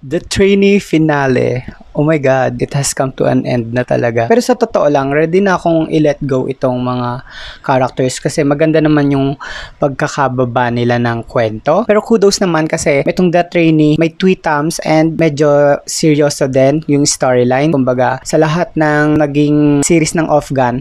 The trainee finale. Oh my God, it has come to an end na talaga. Pero sa totoo lang, ready na akong i-let go itong mga characters kasi maganda naman yung pagkakababa nila ng kwento. Pero kudos naman kasi itong The Trainee may tweetums and medyo seryoso din yung storyline. Kumbaga, sa lahat ng naging series ng Afghan,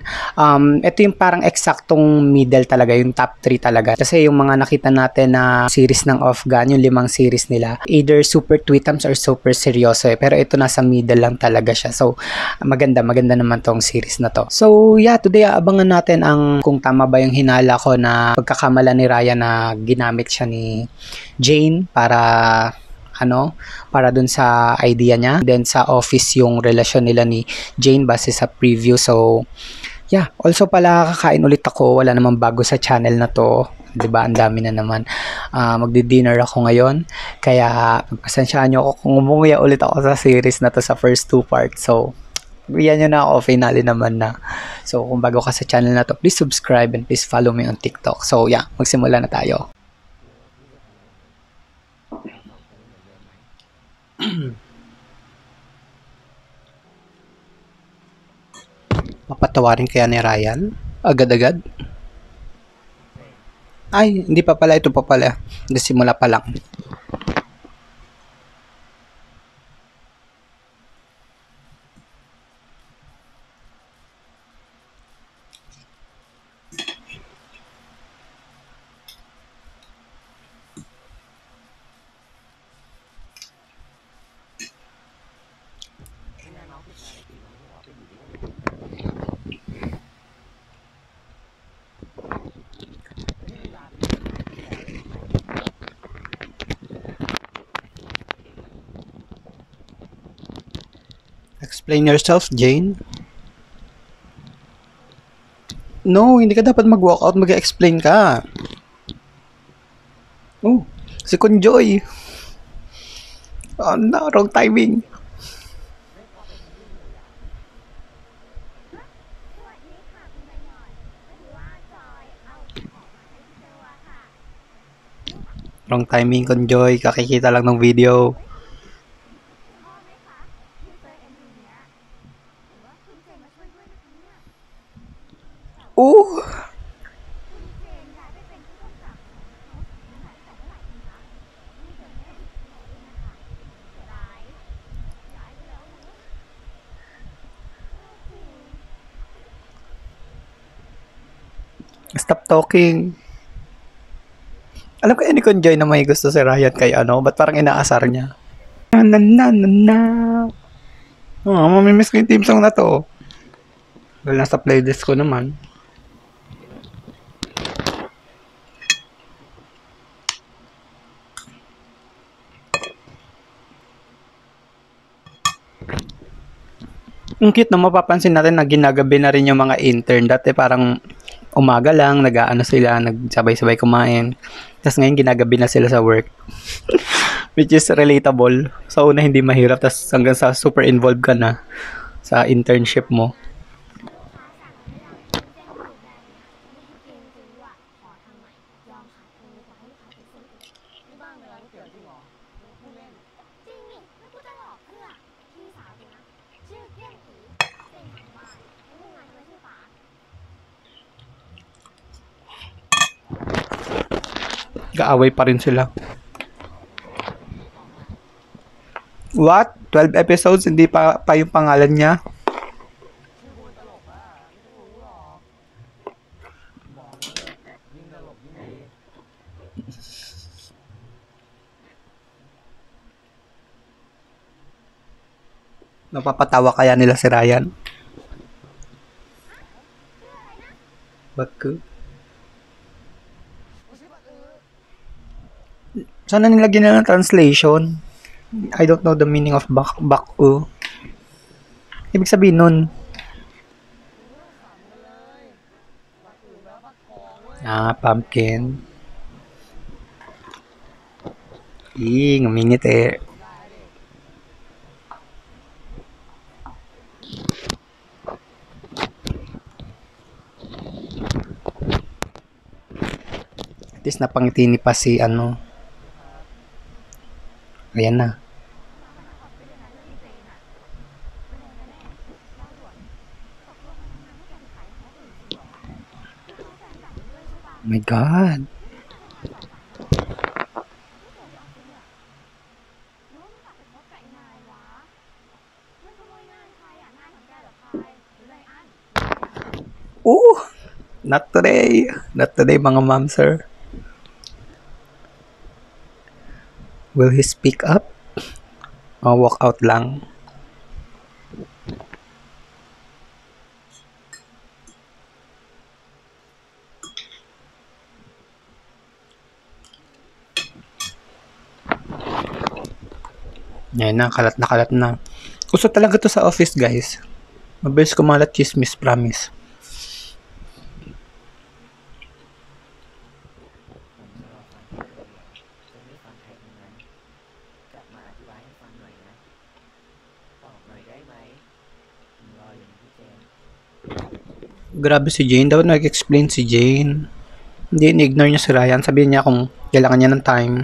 ito yung parang eksaktong middle talaga, yung top 3 talaga. Kasi yung mga nakita natin na series ng Afghan, yung 5 series nila, either super tweetums or super seryoso eh. Pero ito nasa middle lang talaga siya. So, maganda naman tong series na to. So, yeah, today aabangan natin ang kung tama ba yung hinala ko na pagkakamala ni Ryan na ginamit siya ni Jane para dun sa idea niya. Then sa office yung relasyon nila ni Jane base sa preview. So, yeah, also pala kakain ulit ako. Wala namang bago sa channel na to. 'Di ba? Ang dami na naman. Magdi-dinner ako ngayon. Kaya pagpasensyaan niyo ako kung umuwi ulit ako sa series na to sa first 2 parts. So, yan yun na ako. Finale naman na. So, kung bago ka sa channel na to, please subscribe and please follow me on TikTok. So, yeah, magsimula na tayo. Papatawarin kaya ni Ryan? Agad-agad? Ay, hindi pa pala. Ito pa pala. Simula pa lang. Explain yourself, Jane. No, hindi ka dapat mag-walk out, mag-explain ka. Oh, si Kunjoy. Oh no, wrong timing. Wrong timing, Kunjoy. Kakikita lang ng video. Oh! Stop talking. Alam ko ni Kunjoy na may gusto si Ryan kay ba't parang inaasar niya? Na. Oh, mamimiss ko yung team song na to. Well, nasa playlist ko naman. Ang cute na mapapansin natin na ginagabi na rin yung mga intern. Dati parang umaga lang, sila, nagsabay-sabay kumain. Tapos ngayon ginagabi na sila sa work. Which is relatable. Sa una hindi mahirap, tapos hanggang sa super involved ka na sa internship mo. Kaaway pa rin sila. What? 12 episodes, hindi pa yung pangalan niya? Napapatawa kaya nila si Ryan? Baku? Sana nilagyan na ng translation. I don't know the meaning of baku. Ibig sabihin nun. Pumpkin. Ngumingit eh. At least napangiti ni pa si Ayan na. Oh my God. Oh, not today. Not today, mga ma'am, sir. Will he speak up? O walk out lang? Yan na, kalat na kalat na. Uso talaga to sa office, guys. Mabilis kumalat chismis, promise. Grabe si Jane. Dapat nag-explain si Jane. Hindi, ni-ignore niya si Ryan. Sabihin niya kung kailangan niya ng time.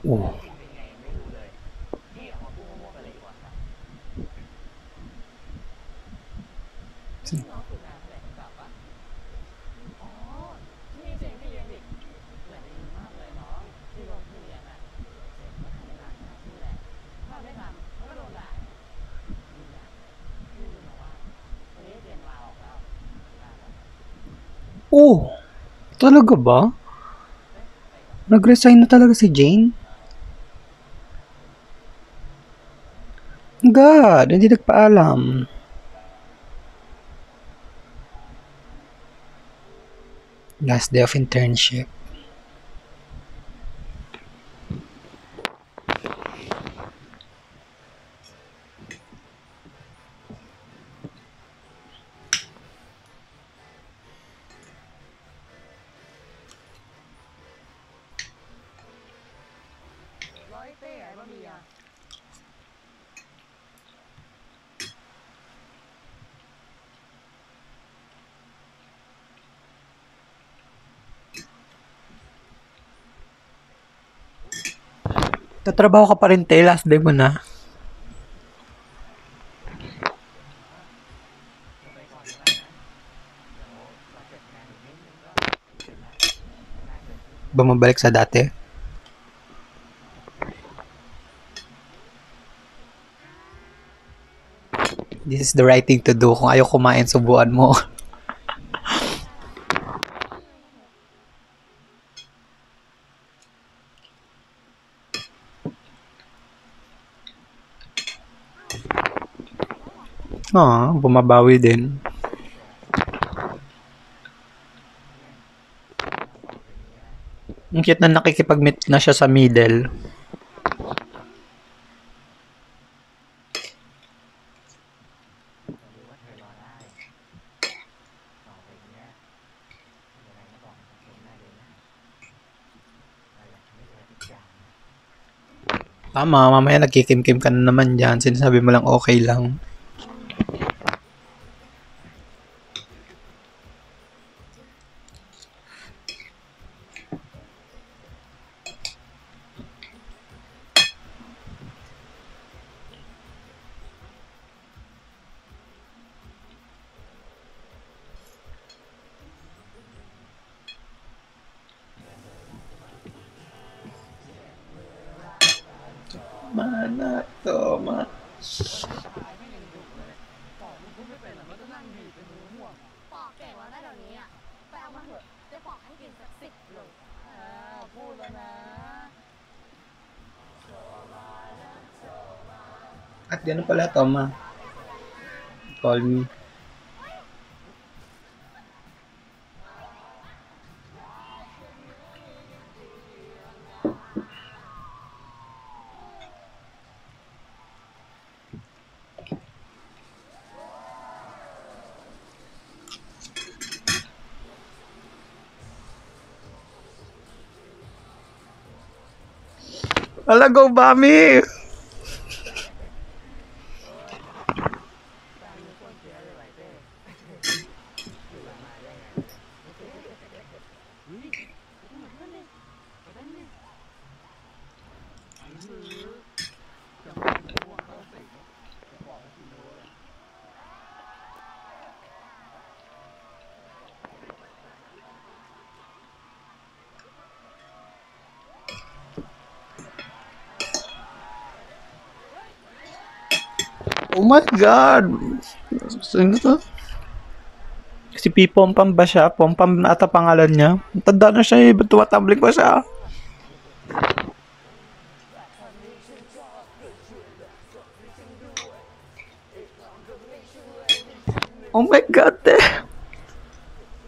Oh. Oh, talaga ba? Nag-resign na talaga si Jane? God, hindi nagpaalam. Last day of internship. Tatrabaho ka pa rin, te. Last day mo na. Bumabalik sa dati. This is the right thing to do. Kung ayaw kumain, subuan mo. Bumabawi din. Ang cute na nakikipag-meet na siya sa middle. Tama, mamaya nagkikimkim ka na naman dyan. Sinasabi mo lang okay lang. Mana to, ma. ปอกเก่งแล้วนะเดี๋ยวนี้อ่ะไปเอามาเถอะจะปอกให้กินสัก10 โลพูดแล้วนะ At gano'n pala, Toma. Call me. Alago, Bami! Oh my God! Sino to? Si P. Pompam ba siya? Pompam na ata pangalan niya. Tanda na siya eh. Ba't tumatablik pa siya? Oh my God, te.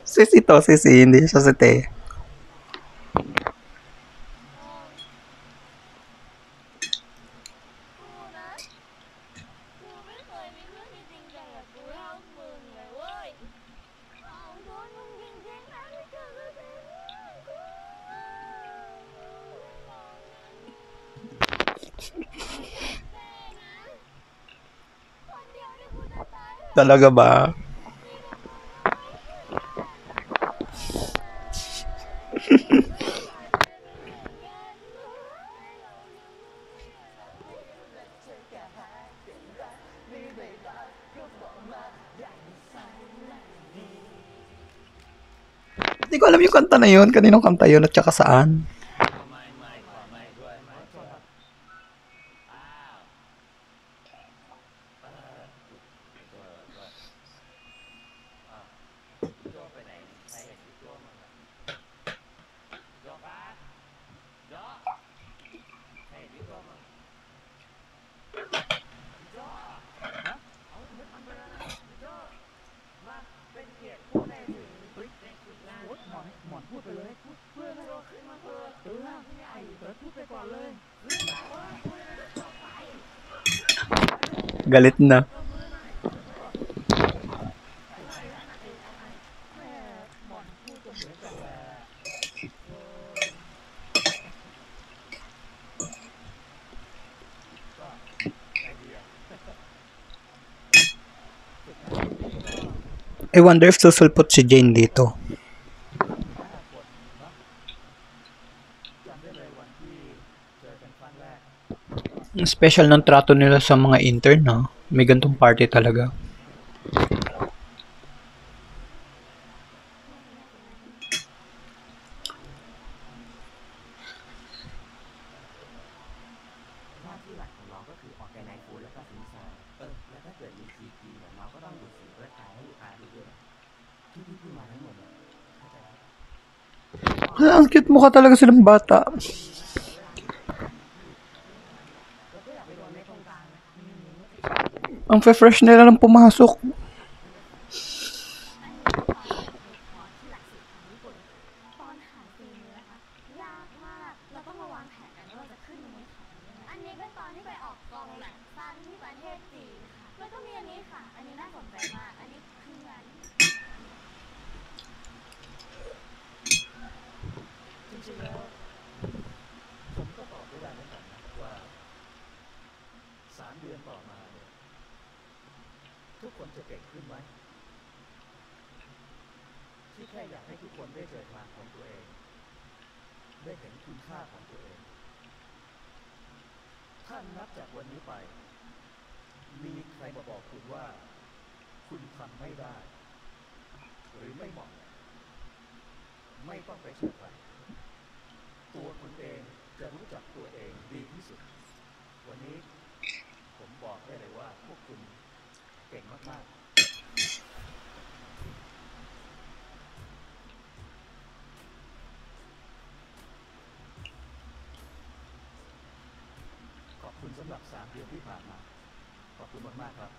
Sisi to, sisi. Hindi siya si te. Talaga ba? Hindi ko alam yung kanta na yun. Kaninong kanta yun at saka saan. Galit na. I wonder if susulpot si Jane dito. Special ng trato nila sa mga intern, no? May gantong party talaga. Ang cute mukha talaga silang bata. Ang fresh nila lang pumasok. ตอนหาซีนนะคะ ยากมาก เราต้องมาวางแผนกันว่าเราจะขึ้นยังไงค่ะอันนี้เป็นตอนที่ไปออกกองหนังสั้นที่ประเทศจีนค่ะ แล้วก็มีอันนี้ค่ะ อันนี้น่าสนใจมาก อันนี้คืองาน 3 เดือนต่อมาเนี่ยทุกคนจะเก่งขึ้นไหมที่แค่อยากให้ทุกคนได้เจอทางของตัวเองได้เห็นคุณค่าของตัวเองถ้านับจากวันนี้ไปมีใครมาบอกคุณว่าคุณทำไม่ได้หรือไม่เหมาะไม่ต้องไปเชื่อใครตัวคุณเองจะรู้จักตัวเองดีที่สุดวันนี้ผมบอกได้เลยว่าพวกคุณเก่งมากๆขอบคุณสำหรับ3 เดือนที่ผ่านมาขอบคุณมากๆครับ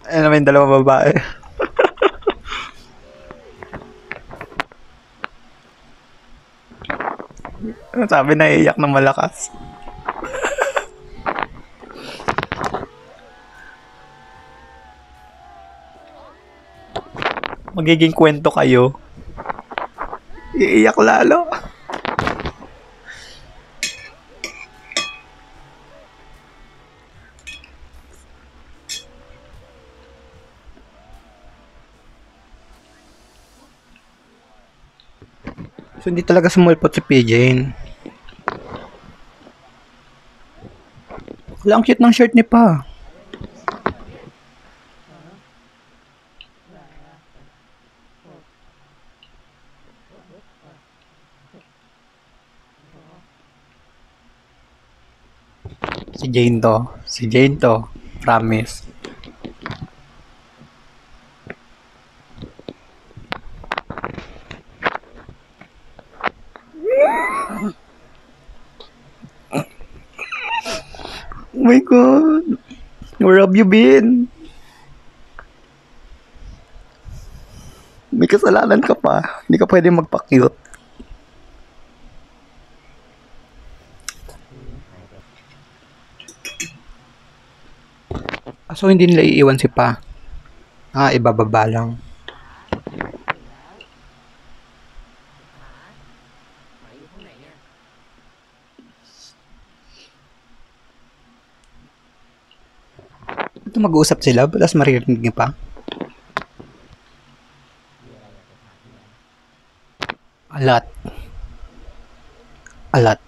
Ayun naman yung dalawang babae. Sabi na iiyak ng malakas. Magiging kwento kayo. Iiyak lalo. So, hindi talaga sumulpot si PJ. Wala, ang cute ng shirt ni Pa. Si Jane to. Si Jane to. Promise. Oh my God. Where have you been? May kasalanan ka pa. Hindi ka pwede magpa-cute. So, hindi nila iiwan si Pa. Ibababa lang. Ito mag-uusap sila, tapos maririnig niya pa. A lot. A lot.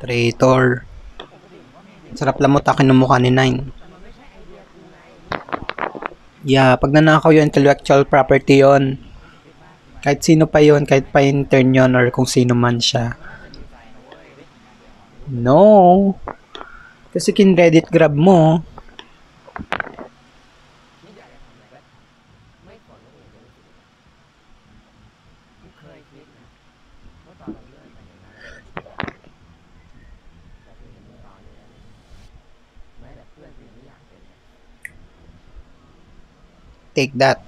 Traitor. Sarap lamutakin ng mukha ni Nine. Yeah, pag nanakaw yung intellectual property yon, kahit sino pa yon, kahit pa intern yon or kung sino man siya. No. Kasi kin-Reddit grab mo. Take that.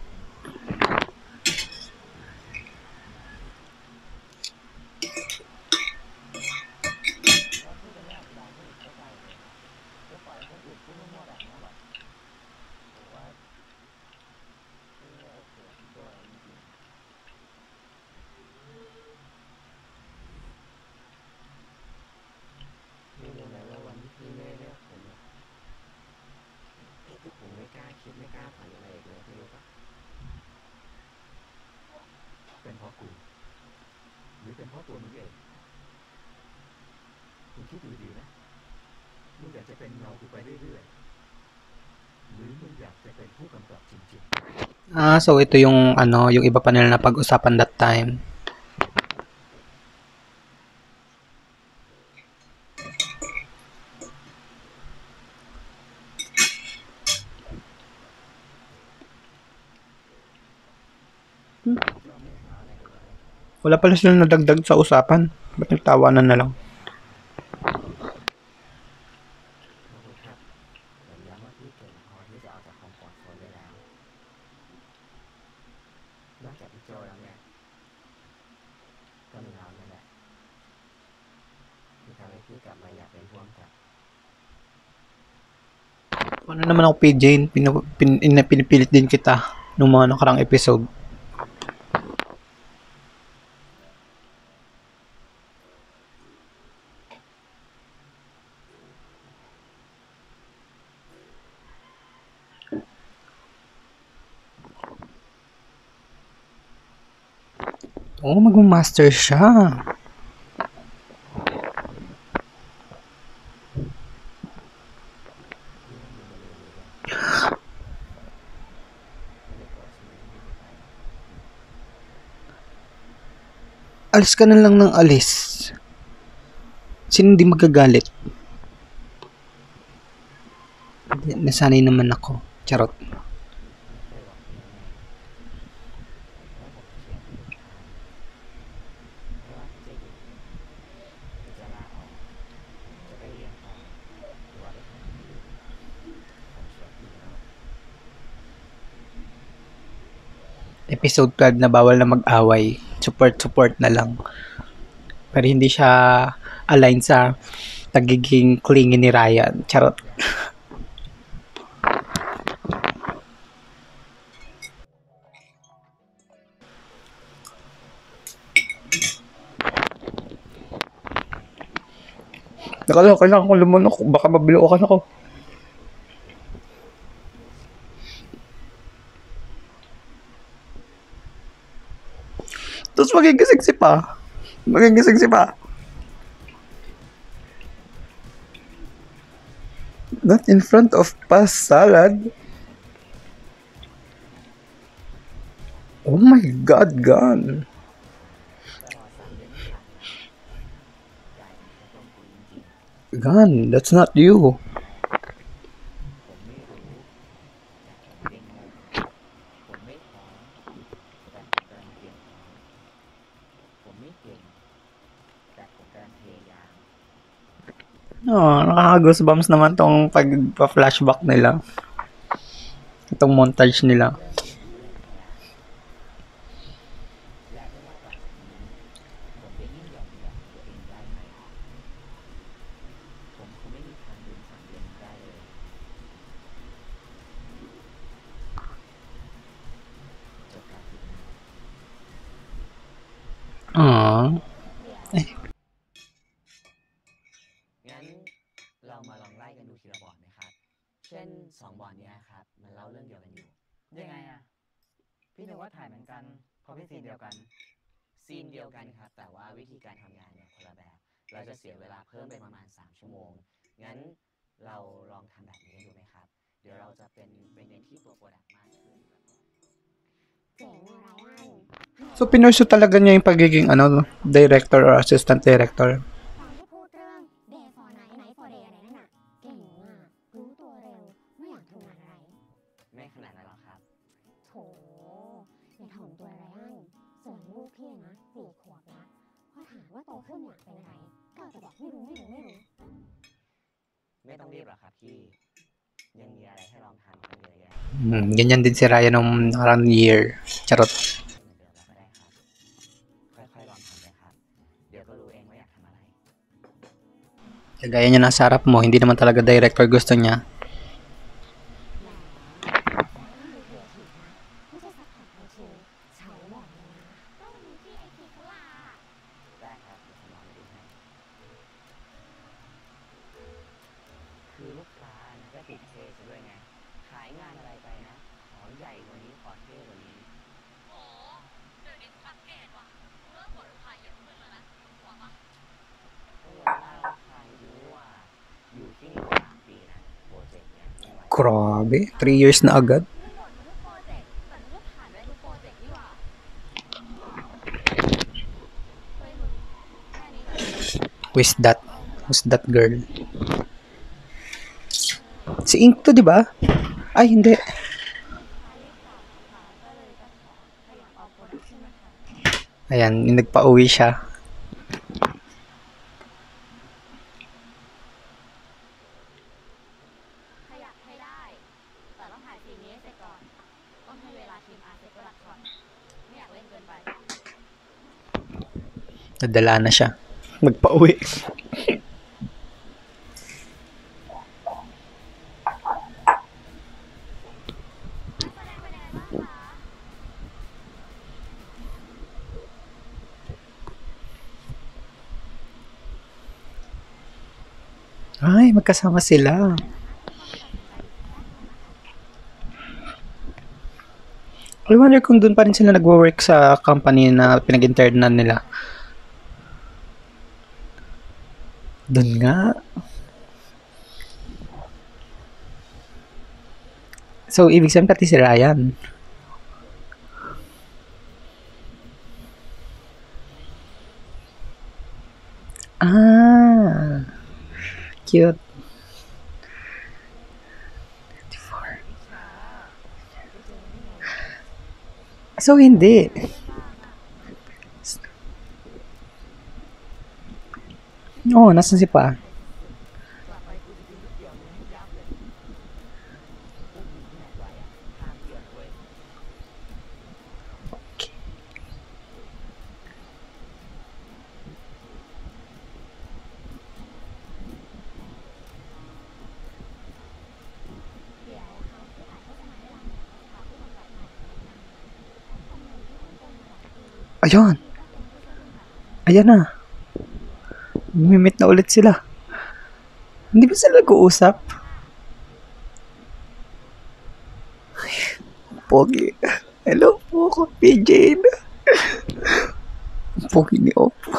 เป็นเพราะกูหรือเป็นเพราะตัวมึงเองมึงคิดดูดีนะมึงอยากจะเป็นเงากูไปเรื่อยๆหรือมึงอยากจะเป็นผู้กำกับจริงๆ So ito yung yung iba pa nila na pag-usapan that time. Wala pala silang nadagdag sa usapan. Ba't nagtawanan na lang? Ano naman ako, PJ? Pinipilit din kita nung mga nakarang episode. Oo, mag-master siya. Alis ka na lang ng alis. Sino hindi magagalit? Nasanay naman ako. Charot. Episode 12 na bawal na mag-away. Support na lang. Pero hindi siya align sa pagiging clingy ni Ryan. Charot. Teka lang, kailangan ko lumunok. Baka mabiluokan ako. Tapos magigising si pa. Magigising si pa. Not in front of Pa's salad. Oh my God, Gan. Gan, that's not you. Oh, nakaka-goosebumps naman tong pagpa-flashback nila. Itong montage nila. Aww. งั้นเรามาลองไล่กันดูทีละบอร์ดไหมครับ เช่น2 บอร์ดเนี้ยครับ มันเล่าเรื่องเดียวกันอยู่ ยังไงอะพี่นึกว่าถ่ายเหมือนกันเพราะพี่ซีนเดียวกัน ซีนเดียวกันครับ แต่ว่าวิธีการทำงานเนี่ยคนละแบบ เราจะเสียเวลาเพิ่มไปประมาณ3 ชั่วโมง งั้นเราลองทำแบบนี้กันดูไหมครับ เดี๋ยวเราจะเป็นไปเน้นที่ตัวโปรดักต์มากขึ้น เจ๋งอะไรอัน So, pinursu talaga niya yung pagiging, director or assistant director. ตอนที่พูดเรื่อง day for night night for day อะไรนั่นน่ะ เก่งมาก รู้ตัวเร็ว ไม่อยากทำงานอะไร ไม่ขนาดนั้นหรอกครับ โถอย่าถ่อมตัวไรอันส่วนลูกพี่นะ4 ขวบละพอถามว่าโตขึ้นอยากเป็นอะไร ก็จะบอกไม่รู้ ไม่ต้องรีบหรอกครับพี่ ยังมีอะไรให้ลองทำกันเยอะแยะ Ganyan din si Ryan nung around year. Charot. เหมือนเดิมแล้วก็ได้ครับ ค่อยๆลองทำไปครับ เดี๋ยวก็รู้เองว่าอยากทำอะไร Kagaya niya nasa harap mo, hindi naman talaga director gusto niya. ไม่ใช่ซัพพอร์ตไอทีใช้บอกเลยนะก็วันนี้ที่ไอทีเขาลา ได้ครับเดี๋ยวผมลองไปดูให้ คือลูกค้านะก็ติดเทซะด้วยไง ขายงานอะไรไปนะ ขอใหญ่กว่านี้ ขอเท่กว่านี้ โอ้เดี๋ยวนี้อัปเกรดว่ะเริ่มกดลูกค้าเยอะขึ้นแล้วนะหัวปะ โอ้โหน่าราคาอยู่ว่าอยู่ที่นี่มา3 ปีนะ โปรเจกต์เนี่ยไม่ไหว Grabe, 3 years na agad. ไม่หมดทุกโปรเจกต์แต่ก็ผ่านได้ทุกโปรเจกต์นี่หว่าเฮ้ยมึงแค่นี้ก็ Who's that? Who's that girl? Si Ink to, di ba? Ay, hindi. Ayan, yung nagpa-uwi siya. ขยับให้ได้ แต่ต้องถ่ายซีนนี้ให้เสร็จก่อน ต้องให้เวลาทีมอาร์ตเซ็ตเวลาก่อน ไม่อยากเล่นเกินไป Nadala na siya. Magpa-uwi. Ay, magkasama sila. I wonder kung doon pa rin sila nagwo-work sa company na pinag-internan nila. Doon nga. So, ibig sabihin pati si Ryan. Ah. Cute. 24. So, hindi. Oo, nasan si Pa? Okay. Ayun. Ayan na. Mimit na ulit sila. Hindi ba sila nag-uusap? Pogi. Hello po, PJ. Pogi ni Oppo.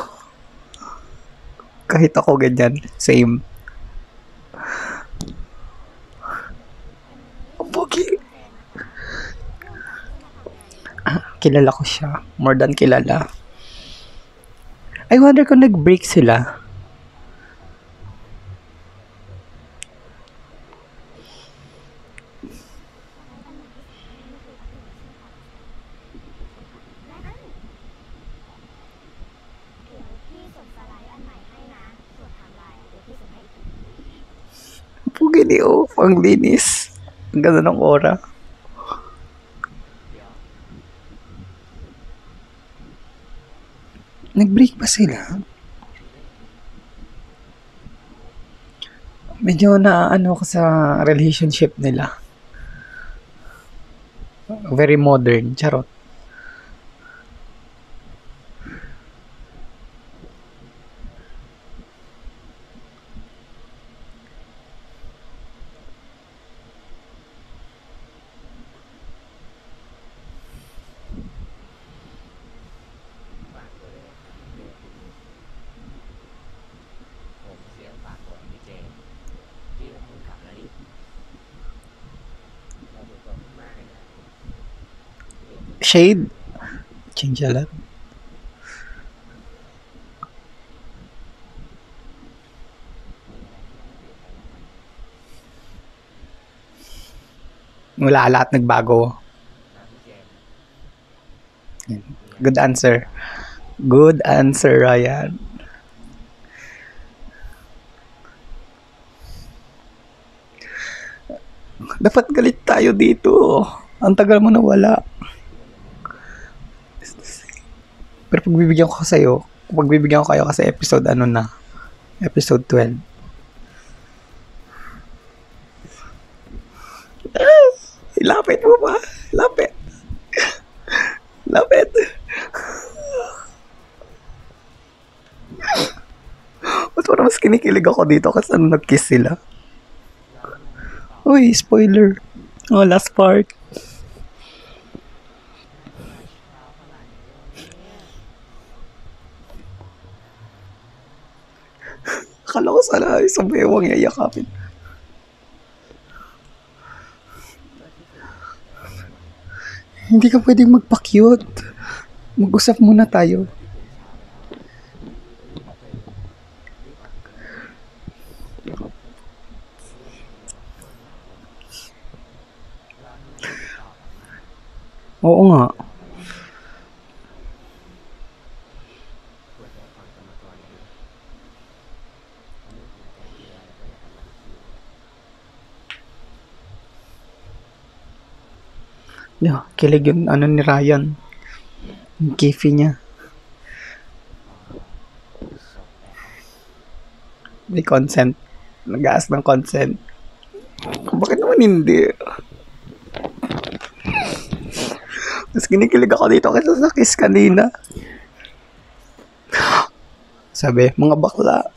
Kahit ako ganyan, same. Pogi. Kilala ko siya. More than kilala. I wonder kung nag-break sila. Pogi ni Oppo. Ang linis. Ang ganda ng aura. Nag-break ba sila? Medyo na ano ko sa relationship nila. Very modern. Charot.ผมเสียงฝากตัวพี่เจที่เป็นคนขับแล้วดิเราดูตัวมากเลยนะ Shade. Change a lot. Wala, lahat nagbago. Good answer. Good answer, Ryan. Dapat galit tayo dito. Ang tagal mo nawala. Pero pagbibigyan ko sa'yo, pagbibigyan ko kayo kasi episode ano na, episode 12. Lapit mo pa. Lapit. Lapit. Ba't parang mas kinikilig ako dito kasi ano nag-kiss sila? Uy, spoiler. Oh, last part. Akala ko sana isang bewang yayakapin. Hindi ka pwedeng magpa-cute. Mag-usap muna tayo. Oo nga. Yeah, kilig yung ano ni Ryan. Yung kifi niya. May consent. Nag-aas ng consent. Bakit naman hindi? Mas kinikilig ako dito kasi sa kiss kanina. Sabi, mga bakla.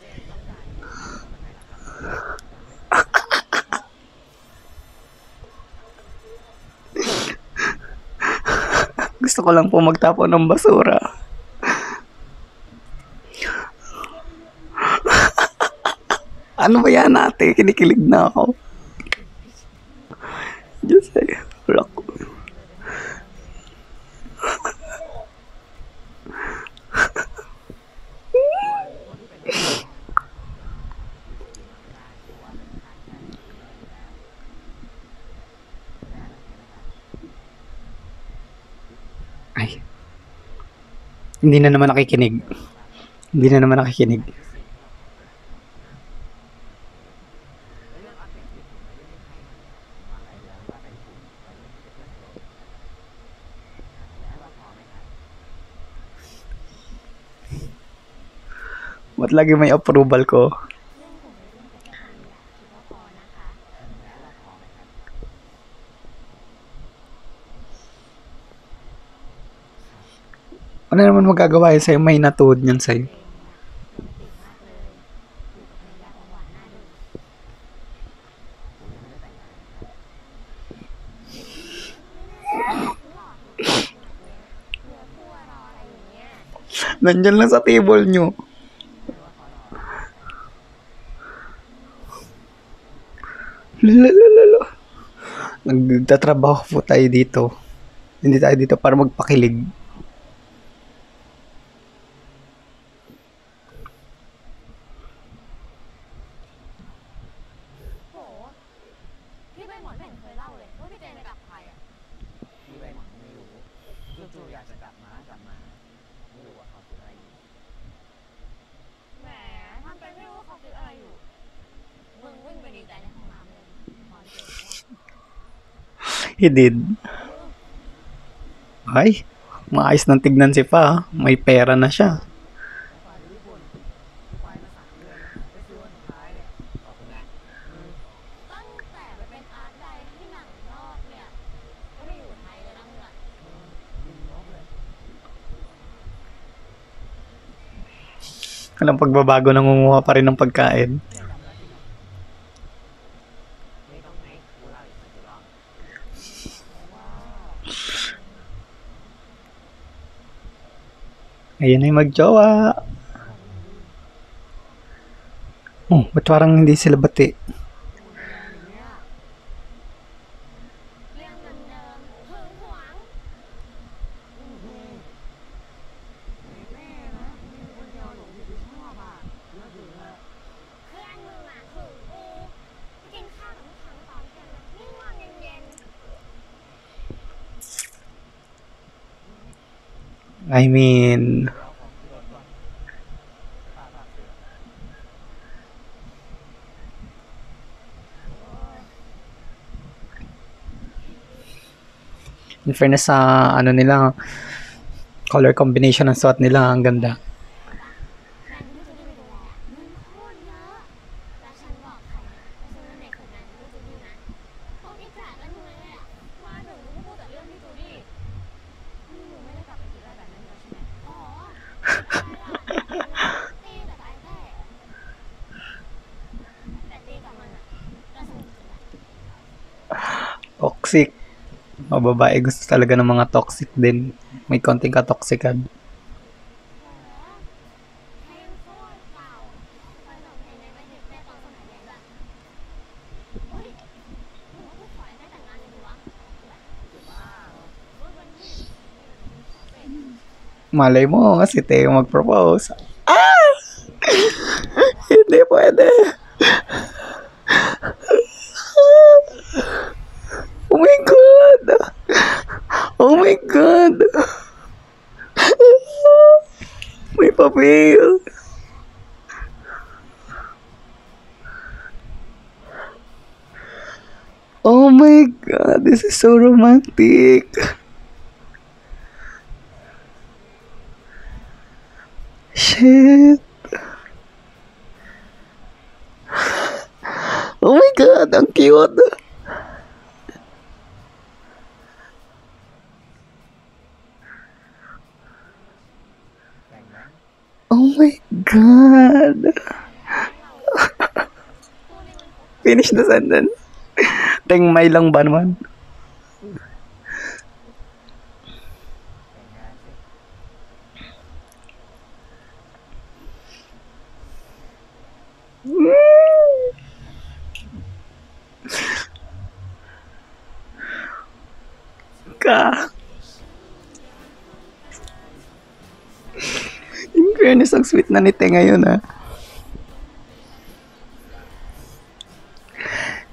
Gusto ko lang po magtapon ng basura. Ano ba yan ate? Kinikilig na ako. Just say, rock. Ay. Hindi na naman nakikinig. Hindi na naman nakikinig. Ba't lagi may approval ko? Ano naman magagawa yun sa'yo? May natuod yun sa'yo. Nandyan lang sa table nyo. Lalalala. Nagtatrabaho po tayo dito. Hindi tayo dito para magpakilig.โหพี่ใบหมอนไม่เห็นเคยเล่าเลยว่าพี่เจนไปกับใครอ่ะ พี่ใบหมอนก็ไม่รู้จู่ๆอยากจะกลับมาไม่รู้ว่าเขาคิดอะไรอยู่ แหมทำเป็นไม่รู้ว่าเขาคิดอะไรอยู่ มึงวิ่งไปดีใจในห้องน้ำเลยตอนเจอว่า He did. Ay, maayos ng tignan si Pa. May pera na siya. ตั้งแต่ไปเป็นอาร์ตไดที่หนังนอกเนี่ยก็ไม่อยู่ไทยเลยนะมึงอ่ะ Walang pagbabago, nangunguha pa rin ng pagkain. Ayan ay magjowa. Oh, ba't parang hindi sila bati? เรื่องเดิมๆหึงหวงเพื่อนมึงอ่ะหึงกูไปกินข้าวกับลูกค้าตอนเที่ยงนะนี่นอนเย็น I mean, in fairness sa ano nila, color combination ng suot nila, ang ganda. ๆแฟนที่จะได้ไปดูแลเงินโคตรเยอะแล้วฉันบอกใครนะว่าฉันเป็นเด็กฝึกงานที่จูดี้นะพวกนี้แจกกันอยู่เลยอ่ะมาถึงมึงก็พูดแต่เรื่องที่จูดี้นี่มึงไม่ได้กลับไปคิดอะไรแบบนั้นแล้วใช่ไหมอ๋อตีแต่ไปแค่แต่ตีกับมันอ่ะก็สนุกจริงแหละ Toxic. Mga babae gusto talaga ng mga toxic din. May konting katoksikan. เพลงโคตรเก่าไปส่งเพลงในประเทศได้ตอนสมัยเรียนด้วยเฮ้ยหนูว่ากูขอให้ได้แต่งงานเลยดีวะว้าววันนี้ Malay mo, si Teo mag-propose. Ah! Hindi pwede. Oh my God! Oh my God! May papel! Oh my God! This is so romantic! Shit! Oh my God! Ang cute! Oh my God! Finish the sentence. Tengmay lang ba naman? Ka. In fairness, ang sweet na ni Te ngayon, ha.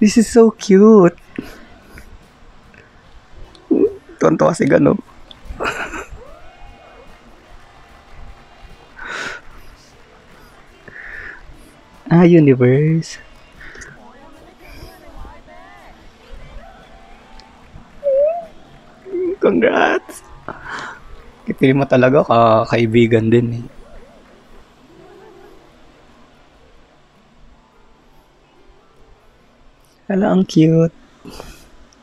This is so cute. Tonto kasi gano. Universe. Congrats! Kipili mo talaga, kaibigan din eh. Hala, ang cute.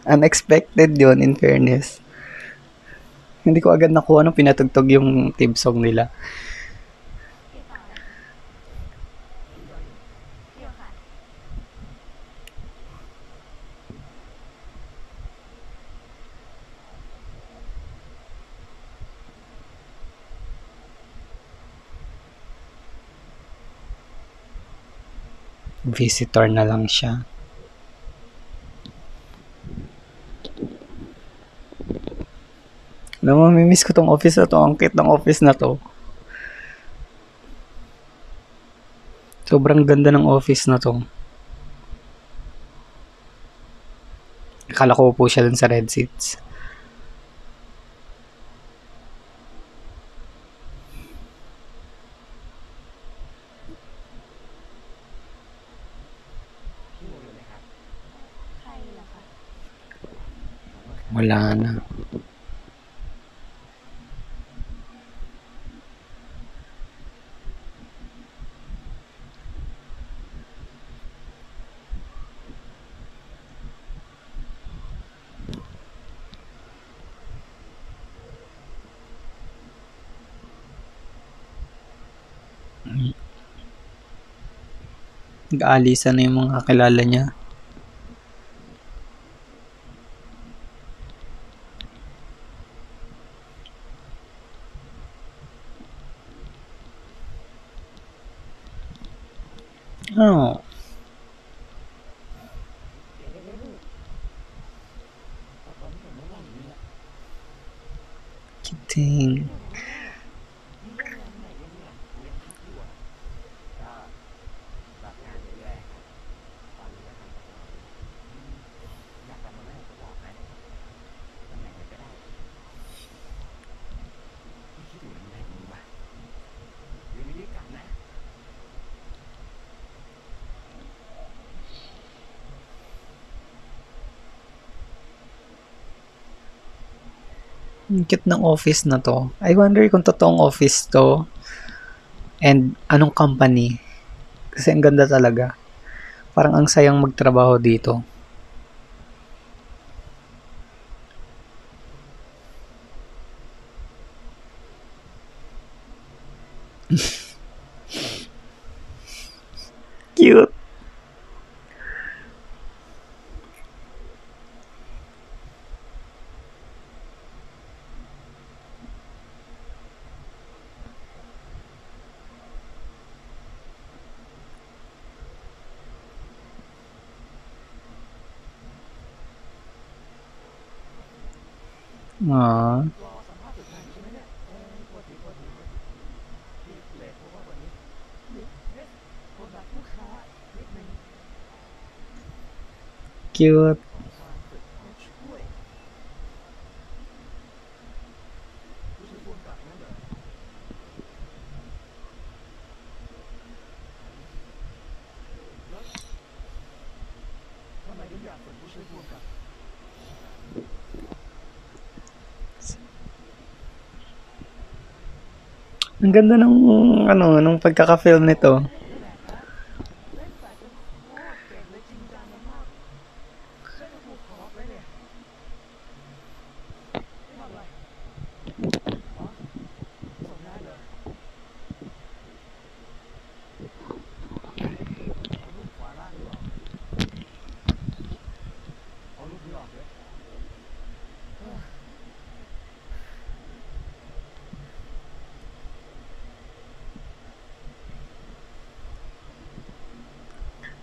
Unexpected yun, in fairness. Hindi ko agad nakuha nung pinatugtog yung theme song nila. เดี๋ยวค่ะ เ Visitor na lang siya. Alam mo, mamimiss ko tong office na to. Ang cute ng office na to. Sobrang ganda ng office na to. Akala ko po siya dun sa red seats.ใครเหรอคะ Wala na. Nag-aalisan na yung mga kakilala niya. Oh. Kiting. รับงานเรื่อยๆครับตอนนี้ก็ทำกับเราอยากกลับมาเมื่อไหร่ก็บอกนะตำแหน่งไหนก็ได้พี่คิดถึงตำแหน่งนี้ว่ะเดี๋ยวไม่ได้กลับนะ Ang cute ng office na to. I wonder kung totoong office to and anong company. Kasi ang ganda talaga. Parang ang sayang magtrabaho dito. Cute. Aww. 'Cute. 'Ang ganda ng nung pagkaka-film nito.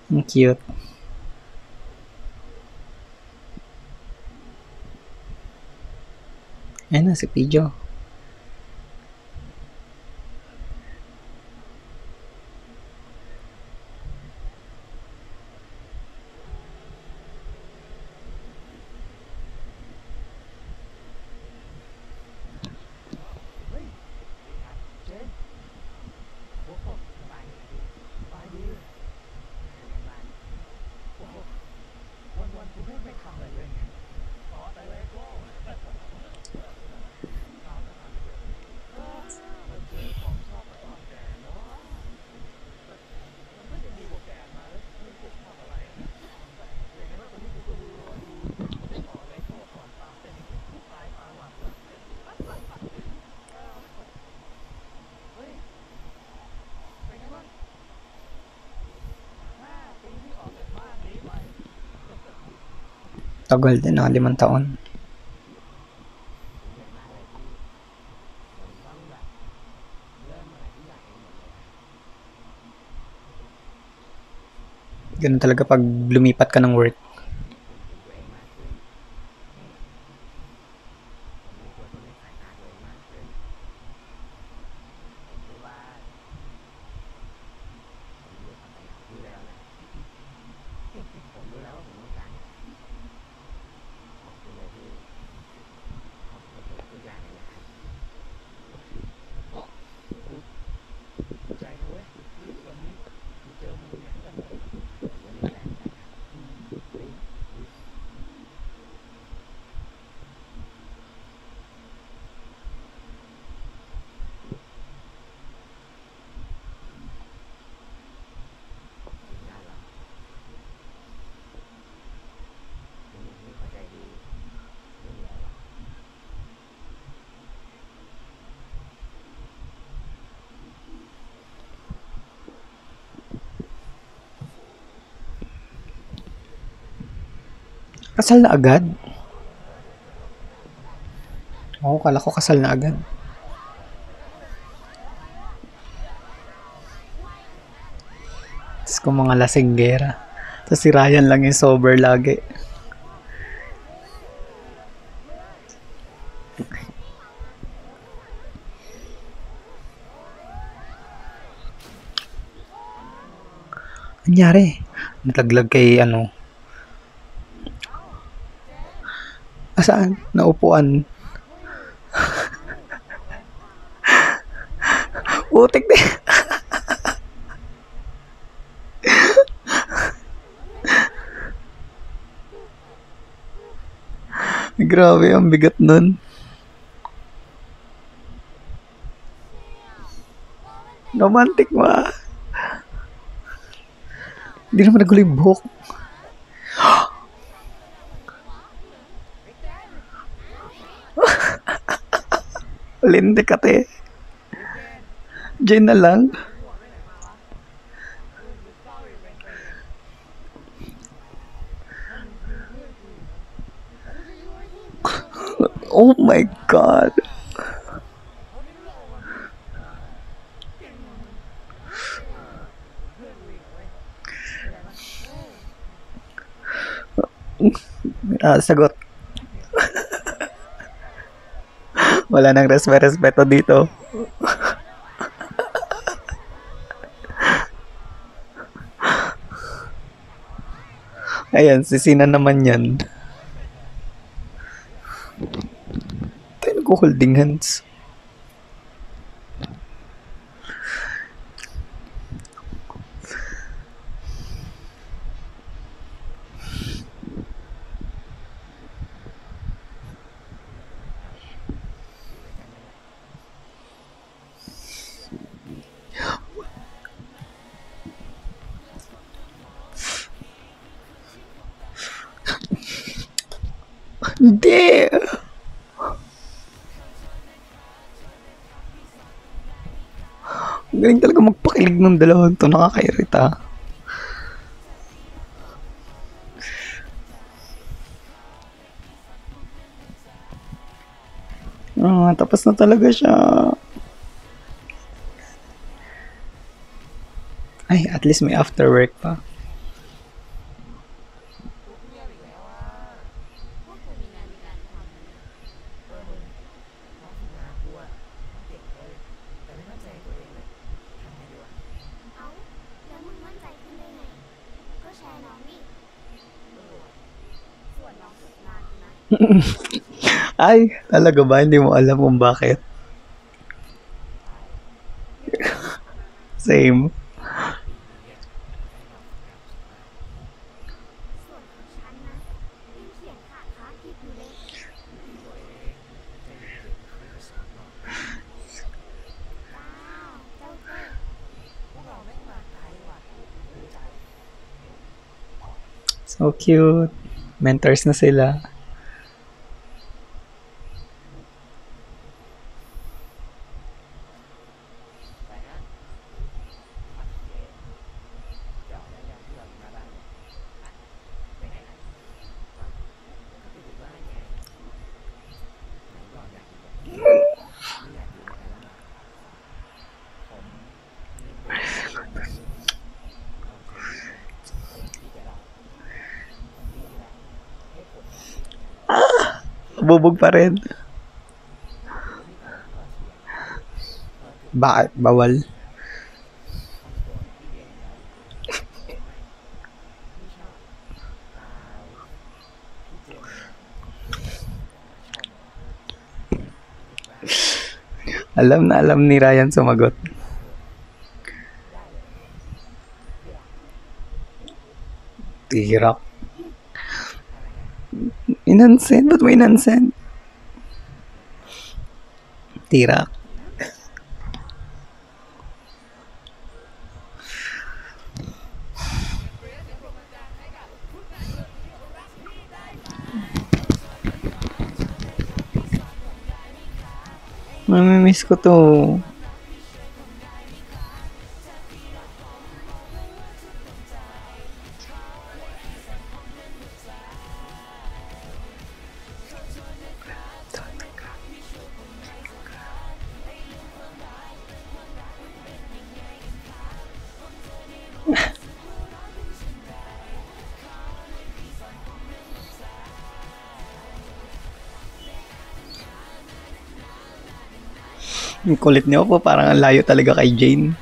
Ang cute. Ayan na si Pijo. Tagal din, 5 taon. Ganun talaga pag lumipat ka ng work. Kasal na agad? Oo, kala ko kasal na agad. Tapos kung mga lasinggera. Tapos si Ryan lang yung sober lagi. Nangyari? Naglaglag kay ano? Saan? Naupuan. Putik din. Grabe, ang bigat nun. Romantic ma. Hindi naman nagulo yung buhok. Lindi ka te. Diyan na lang. Oh my God. Sagot. Wala nang respeto dito. Ayan, sisina naman yan. Tayo nag-holding hands. Hindi. Ang galing talaga magpakilig ng dalawang to. Nakakairita. Tapos na talaga siya. Ay, at least may after work pa. Ay, talaga ba? Hindi mo alam kung bakit? Same. So cute. Mentors na sila. Bubog pa rin. Bakit? Bawal? Alam na alam ni Ryan sumagot. Hirap. Inansend? Ba't mo inansend? Tirak. Mamimiss ko to. Ang kulit niyo po, parang ang layo talaga kay Jane.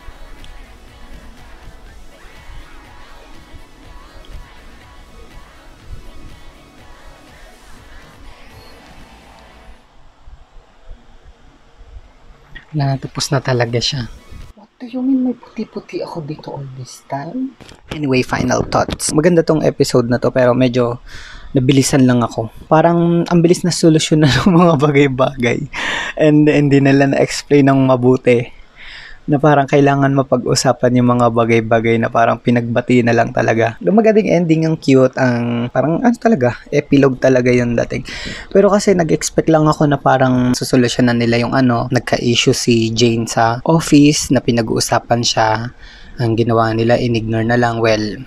Natapos na talaga siya. What do you mean may puti-puti ako dito all this time? Anyway, final thoughts. Maganda tong episode na to pero medyo nabilisan lang ako. Parang ang bilis na solusyon na ng mga bagay-bagay. And hindi nila na-explain ng mabuti. Na parang kailangan mapag-usapan yung mga bagay-bagay na parang pinagbati na lang talaga. Magandang ending, ang cute, ang parang ano talaga, epilogue talaga yung dating. Pero kasi nag-expect lang ako na parang susolusyonan nila yung ano, nagka-issue si Jane sa office, na pinag-uusapan siya. Ang ginawa nila, in-ignore na lang. Well,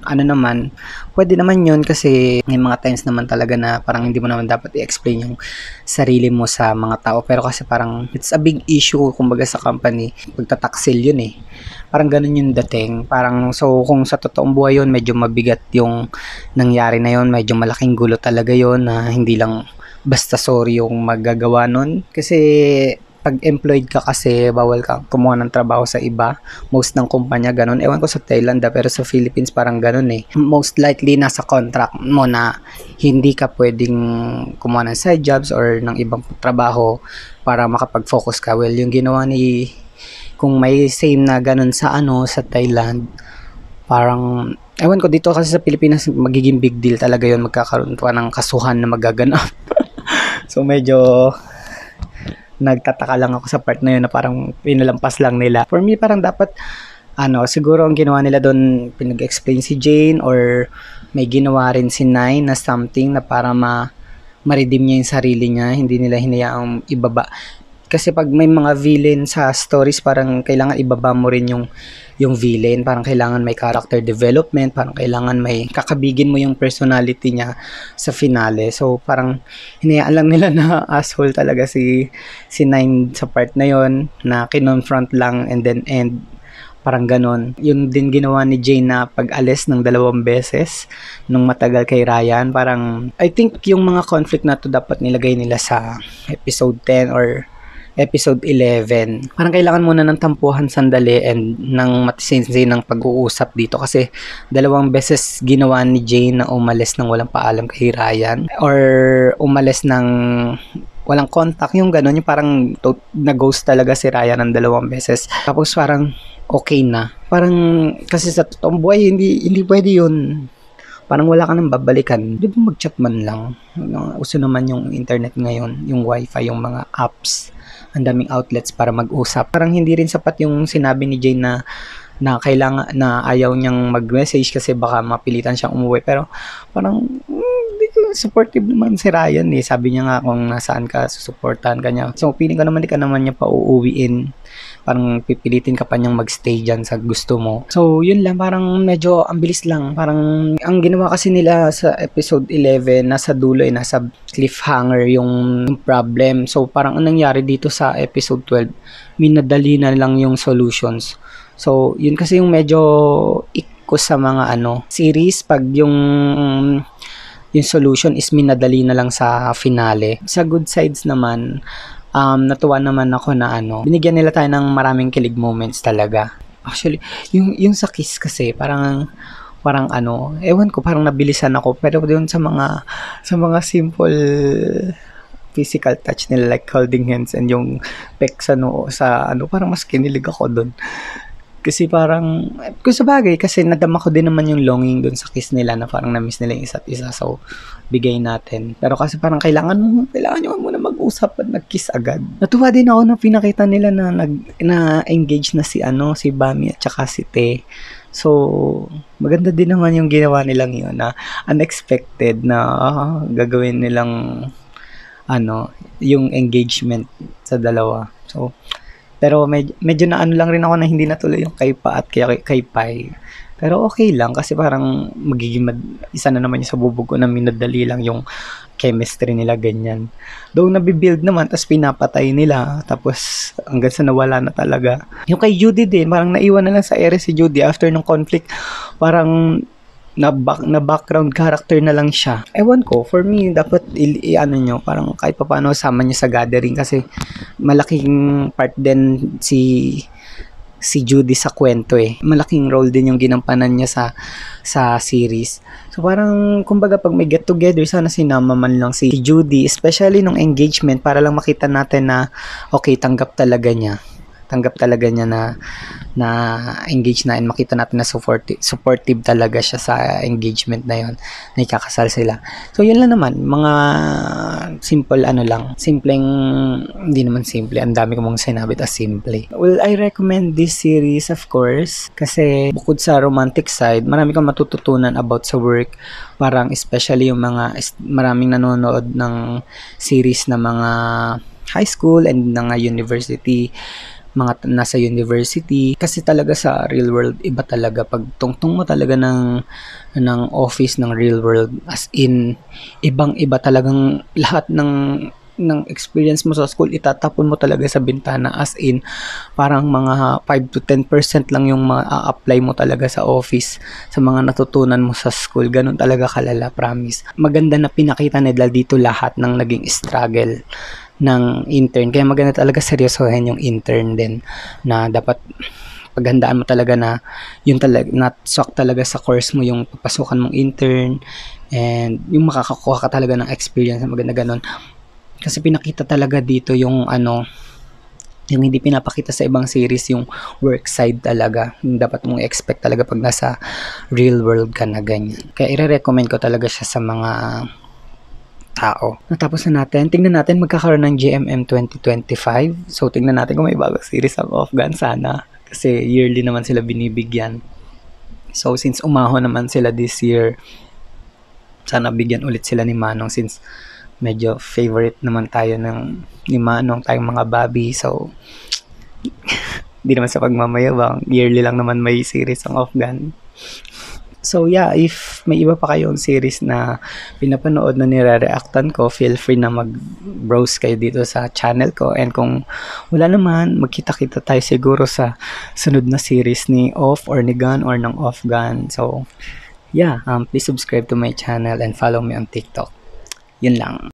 ano naman, pwede naman yun kasi may mga times naman talaga na parang hindi mo naman dapat i-explain yung sarili mo sa mga tao. Pero kasi parang it's a big issue kumbaga sa company. Pagtataksil yun eh. Parang ganun yung dating. Parang so kung sa totoong buhay yun, medyo mabigat yung nangyari na yun. Medyo malaking gulo talaga yun na hindi lang basta sorry yung magagawa nun. Kasi pag employed ka kasi, bawal kang kumuha ng trabaho sa iba. Most ng kumpanya ganun. Ewan ko sa Thailand pero sa Philippines parang ganun eh. Most likely nasa contract mo na hindi ka pwedeng kumuha ng side jobs or ng ibang trabaho para makapag-focus ka. Well, yung ginawa ni, kung may same na ganun sa sa Thailand, parang ewan ko dito kasi sa Pilipinas magiging big deal talaga yun. Magkakaroon pa ng kasuhan na magaganap. So medyo nagtataka lang ako sa part na yun na parang pinalampas lang nila. For me, parang dapat, siguro ang ginawa nila doon, pinag-explain si Jane or may ginawa rin si Nine na something na para ma-redeem niya yung sarili niya. Hindi nila hinayaang ibaba. Kasi pag may mga villain sa stories, parang kailangan ibaba mo rin yung villain. Parang kailangan may character development. Parang kailangan may kakabigin mo yung personality niya sa finale. So, parang hinayaan lang nila na asshole talaga si Nine sa part na yon na kinonfront lang and then end. Parang ganon. Yun din ginawa ni Jane na pag-alis ng 2 beses nung matagal kay Ryan. Parang, I think yung mga conflict na to dapat nilagay nila sa episode 10 or episode 11. Parang kailangan muna ng tampuhan sandali and ng matisinsin ng pag-uusap dito kasi 2 beses ginawa ni Jane na umalis ng walang paalam kay Ryan or umalis ng walang contact, yung gano'n, yung parang na-ghost talaga si Ryan ng 2 beses. Tapos parang okay na. Parang kasi sa totoong buhay hindi pwede yun. Parang wala ka nang babalikan. Di ba mag-chat man lang? Uso naman yung internet ngayon, yung wifi, yung mga apps. Ang daming outlets para mag-usap. Parang hindi rin sapat yung sinabi ni Jane na kailangan na ayaw niyang mag-message kasi baka mapilitan siyang umuwi. Pero parang supportive naman si Ryan eh. Sabi niya nga kung nasaan ka, susuportahan ka niya. So feeling ko naman di ka naman niya pa uuwiin. Parang pipilitin ka pa niyang magstay dyan sa gusto mo. So yun lang, parang medyo ang bilis lang. Parang ang ginawa kasi nila sa episode 11, nasa dulo nasa cliffhanger yung problem. So parang ang nangyari dito sa episode 12, minadali na lang yung solutions. So yun kasi yung medyo ikos sa mga series pag yung yung solution is minadali na lang sa finale. Sa good sides naman, natuwa naman ako na binigyan nila tayo ng maraming kilig moments talaga. Actually, yung sa kiss kasi, parang ewan ko, parang nabilisan ako, pero doon sa mga simple physical touch nila, like holding hands and yung peck sa parang mas kinilig ako doon. Kasi parang, kung sa bagay, kasi nadama ko din naman yung longing doon sa kiss nila na parang na-miss nila yung isa't isa. So, bigay natin. Pero kasi parang kailangan nyo muna mag-usap at nag-kiss agad. Natuwa din ako na pinakita nila na engage na si Bami at saka si Te. So, maganda din naman yung ginawa nilang yun na unexpected na gagawin nilang yung engagement sa dalawa. So, pero medyo na lang rin ako na hindi natuloy yung kay Pa at kay Pai. Pero okay lang kasi parang magiging isa na naman yung sa bubog ko na minadali lang yung chemistry nila, ganyan. Though nabibuild naman, tapos pinapatay nila, tapos hanggang sa nawala na talaga. Yung kay Judy din, parang naiwan na lang sa ere si Judy after ng conflict, parang na background character na lang siya. Ewan ko, for me, dapat parang kahit pa paano sama niyo sa gathering kasi malaking part din si Judy sa kwento eh. Malaking role din yung ginampanan niya sa series. So parang, kumbaga pag may get together, sana sinama man lang si Judy, especially nung engagement, para lang makita natin na okay, tanggap talaga niya na engage na, and makita natin na supportive talaga siya sa engagement na yon, na ikakasal sila. So yun lang naman, mga hindi naman simple, ang dami ko mong sinabi as simple. Well, I recommend this series of course, kasi bukod sa romantic side, marami kang matututunan about sa work, parang especially yung maraming nanonood ng series na mga high school and mga university, mga nasa university, kasi talaga sa real world iba talaga pag tungtong mo talaga ng office ng real world, as in ibang-iba talagang lahat ng experience mo sa school itatapon mo talaga sa bintana, as in parang mga 5 to 10% lang yung ma-apply mo talaga sa office sa mga natutunan mo sa school. Ganun talaga kalala, promise. Maganda na pinakita nila dito lahat ng naging struggle ng intern, kaya maganda talaga seryosohin yung intern din, na dapat paghandaan mo talaga na yun talaga, not-swak talaga sa course mo yung papasukan mong intern, and yung makakakuha ka talaga ng experience na maganda ganun. Kasi pinakita talaga dito yung yung hindi pinapakita sa ibang series, yung work side talaga, yung dapat mong expect talaga pag nasa real world ka na ganyan. Kaya i-recommend ko talaga siya sa mga tao. Natapos na natin. Tingnan natin magkakaroon ng GMM 2025. So, tingnan natin kung may bagong series ang Afghan sana. Kasi yearly naman sila binibigyan. So, since umahon naman sila this year, sana bigyan ulit sila ni Manong, since medyo favorite naman tayo ni Manong, tayong mga Bobby. So, di naman sa pagmamayabang. Yearly lang naman may series ang Afghan. So yeah, if may iba pa kayong series na pinapanood na nire-reactan ko, feel free na mag-browse kayo dito sa channel ko. And kung wala naman, magkita-kita tayo siguro sa sunod na series ni Off or ni Gun or ng Afghan. So yeah, please subscribe to my channel and follow me on TikTok. Yun lang.